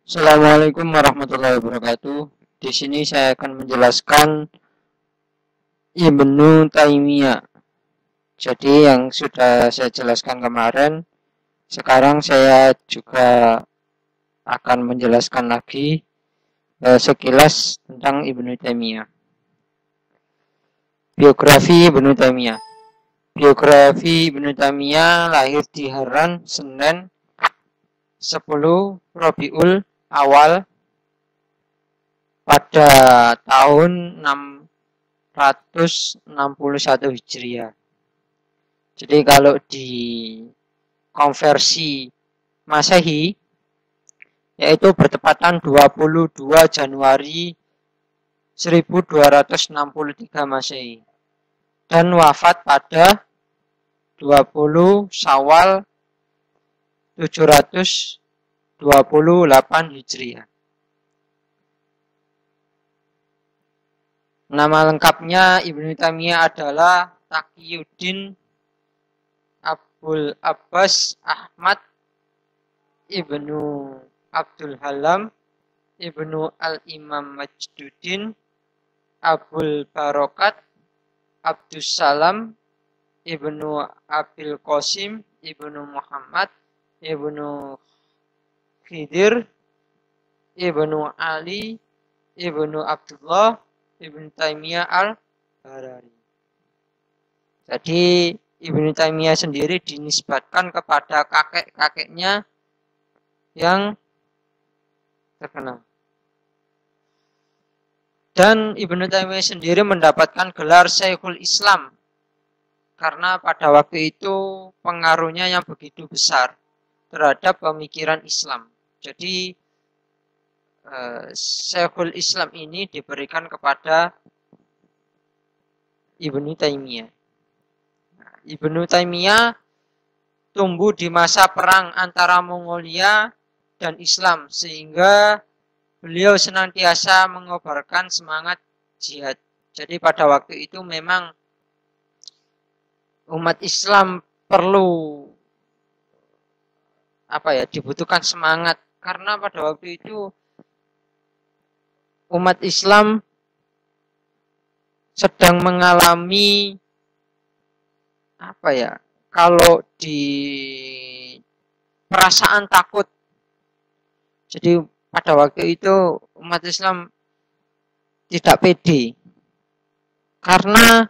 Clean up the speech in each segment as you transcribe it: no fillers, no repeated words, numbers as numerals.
Assalamualaikum warahmatullahi wabarakatuh. Di sini saya akan menjelaskan Ibnu Taimiyah. Jadi yang sudah saya jelaskan kemarin, sekarang saya juga akan menjelaskan lagi sekilas tentang Ibnu Taimiyah. Biografi Ibnu Taimiyah. Biografi Ibnu Taimiyah lahir di Haran, Senin 10 Rabiul Awal pada tahun 661 Hijriah. Jadi kalau di konversi Masehi yaitu bertepatan 22 Januari 1263 Masehi dan wafat pada 20 Syawal 728 Hijriah. Nama lengkapnya Ibnu Taimiyah adalah Taqiyuddin Abul Abbas Ahmad Ibnu Abdul Halam Ibnu Al-Imam Majduddin Abul Barokat Abdus Salam Ibnu Abil Qasim Ibnu Muhammad Ibnu Khidir Ibnu Ali Ibnu Abdullah Ibnu Taimiyah Al-Harari. Jadi Ibnu Taimiyah sendiri dinisbatkan kepada kakek-kakeknya yang terkenal. Dan Ibnu Taimiyah sendiri mendapatkan gelar Syekhul Islam karena pada waktu itu pengaruhnya yang begitu besar terhadap pemikiran Islam. Jadi Syekhul Islam ini diberikan kepada Ibnu Taimiyah. Ibnu Taimiyah tumbuh di masa perang antara Mongolia dan Islam sehingga beliau senantiasa mengobarkan semangat jihad. Jadi pada waktu itu memang umat Islam perlu dibutuhkan semangat karena pada waktu itu umat Islam sedang mengalami kalau di perasaan takut. Jadi pada waktu itu umat Islam tidak pede karena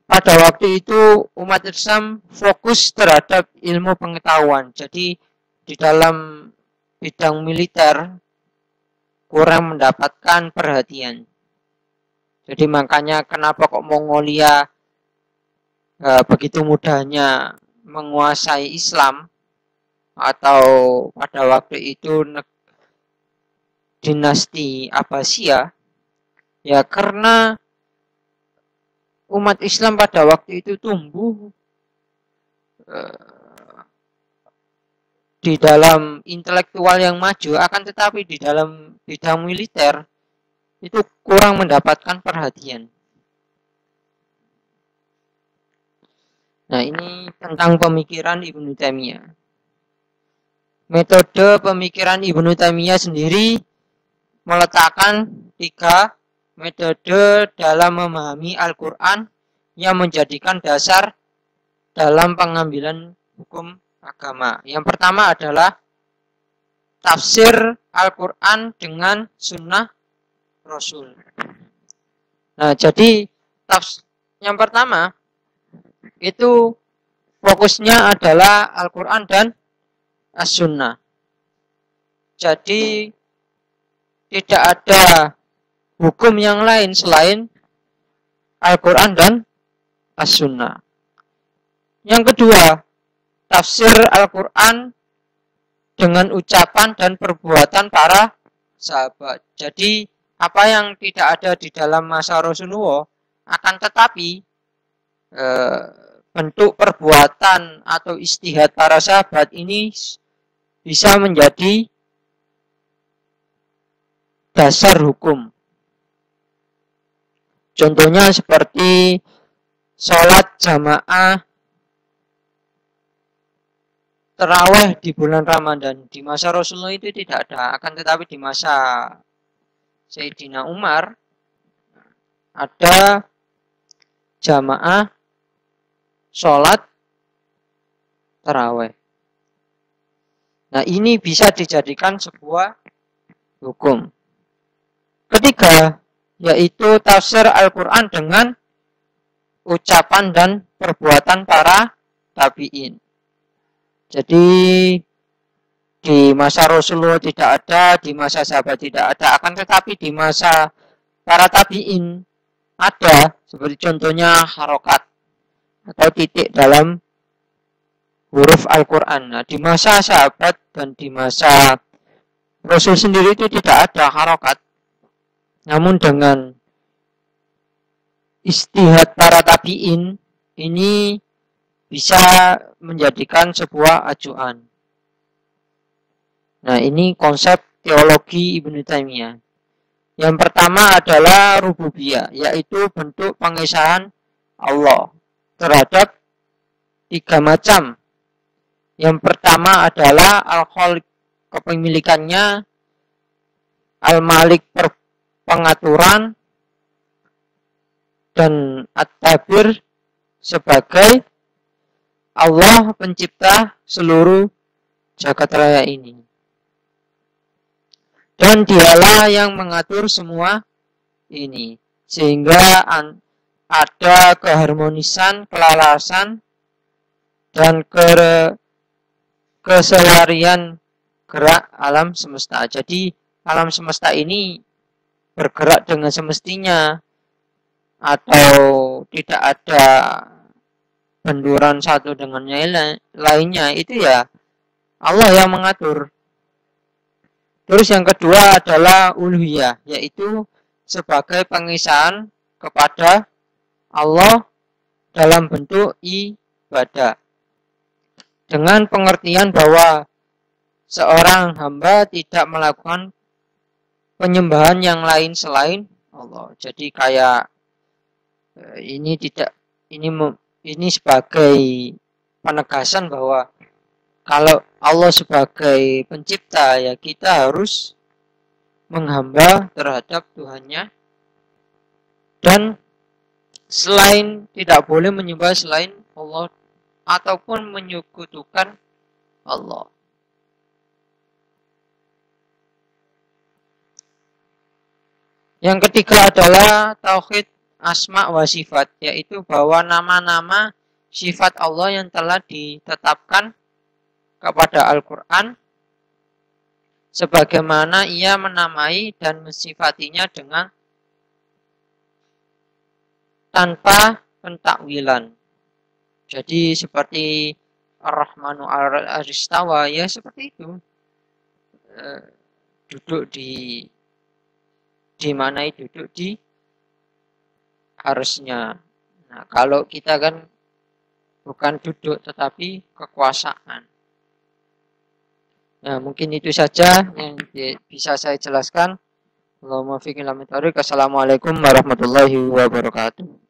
pada waktu itu umat Islam fokus terhadap ilmu pengetahuan. Jadi di dalam bidang militer kurang mendapatkan perhatian. Jadi makanya kenapa kok Mongolia begitu mudahnya menguasai Islam atau pada waktu itu dinasti Abbasiyah, ya karena umat Islam pada waktu itu tumbuh di dalam intelektual yang maju, akan tetapi di dalam bidang militer itu kurang mendapatkan perhatian. Nah, ini tentang pemikiran Ibnu Taimiyah. Metode pemikiran Ibnu Taimiyah sendiri meletakkan 3 metode dalam memahami Al-Quran yang menjadikan dasar dalam pengambilan hukum agama. Yang pertama adalah tafsir Al-Quran dengan sunnah Rasul. Nah, jadi yang pertama itu fokusnya adalah Al-Quran dan As-Sunnah. Jadi tidak ada hukum yang lain selain Al-Quran dan As-Sunnah. Yang kedua, tafsir Al-Quran dengan ucapan dan perbuatan para sahabat. Jadi apa yang tidak ada di dalam masa Rasulullah akan tetapi bentuk perbuatan atau ijtihad para sahabat ini bisa menjadi dasar hukum. Contohnya seperti sholat jamaah terawih di bulan Ramadan. Di masa Rasulullah itu tidak ada, akan tetapi di masa Sayyidina Umar ada jamaah sholat terawih. Nah, ini bisa dijadikan sebuah hukum. Ketiga, yaitu tafsir Al-Quran dengan ucapan dan perbuatan para tabi'in. Jadi di masa Rasulullah tidak ada, di masa sahabat tidak ada, akan tetapi di masa para tabi'in ada, seperti contohnya harokat atau titik dalam huruf Al-Quran. Nah, di masa sahabat dan di masa Rasul sendiri itu tidak ada harokat. Namun dengan istihad para tabi'in ini bisa menjadikan sebuah acuan. Nah, ini konsep teologi Ibnu Taimiyah. Yang pertama adalah rububiyah, yaitu bentuk pengesahan Allah terhadap tiga macam. Yang pertama adalah al-khaliq, kepemilikannya, al-malik, pengaturan, dan at-tabir sebagai Allah pencipta seluruh jagat raya ini. Dan dialah yang mengatur semua ini. Sehingga ada keharmonisan, kelarasan, dan keselarian gerak alam semesta. Jadi alam semesta ini bergerak dengan semestinya, atau tidak ada benturan satu dengan lainnya, itu ya Allah yang mengatur. Terus yang kedua adalah uluhiyah, yaitu sebagai pengesahan kepada Allah dalam bentuk ibadah. Dengan pengertian bahwa seorang hamba tidak melakukan penyembahan yang lain selain Allah. Jadi kayak ini sebagai penegasan bahwa kalau Allah sebagai pencipta, ya kita harus menghamba terhadap Tuhannya, dan tidak boleh menyembah selain Allah ataupun menyekutukan Allah. Yang ketiga adalah tauhid asma wa sifat, yaitu bahwa nama-nama sifat Allah yang telah ditetapkan kepada Al-Quran sebagaimana ia menamai dan mensifatinya dengan tanpa pentakwilan. Jadi seperti Ar-Rahmanu Ar-Istawa, ya seperti itu. Duduk di mana duduk di harusnya. Nah, kalau kita kan bukan duduk tetapi kekuasaan. Nah, mungkin itu saja yang bisa saya jelaskan. Allahumma fiqh ila mitariq. Assalamualaikum warahmatullahi wabarakatuh.